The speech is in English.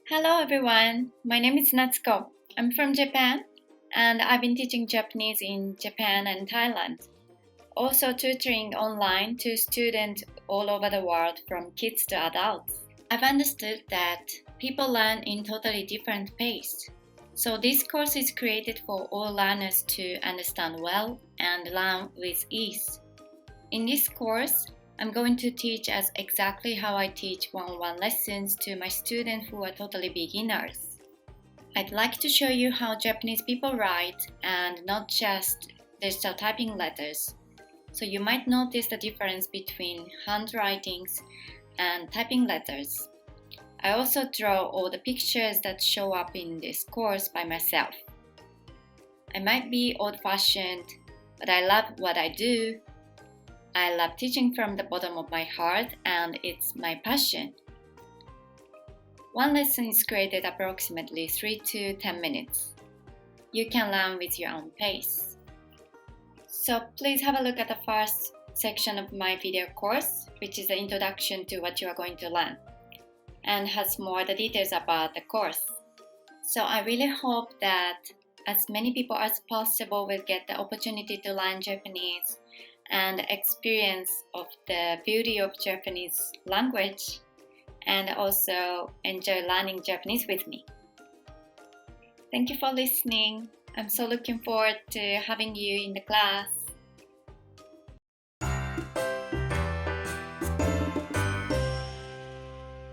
Hello everyone, my name is Natsuko. I'm from Japan and I've been teaching Japanese in Japan and Thailand. Also tutoring online to students all over the world from kids to adults. I've understood that people learn in totally different pace. So this course is created for all learners to understand well and learn with ease. In this course, I'm going to teach us exactly how I teach one-on-one lessons to my students who are totally beginners. I'd like to show you how Japanese people write and not just digital typing letters. So you might notice the difference between handwritings and typing letters. I also draw all the pictures that show up in this course by myself. I might be old-fashioned, but I love what I do. I love teaching from the bottom of my heart and it's my passion. One lesson is created approximately 3 to 10 minutes. You can learn with your own pace. So please have a look at the first section of my video course, which is the introduction to what you are going to learn, and has more the details about the course. So I really hope that as many people as possible will get the opportunity to learn Japanese and experience of the beauty of Japanese language and also enjoy learning Japanese with me. Thank you for listening. I'm so looking forward to having you in the class.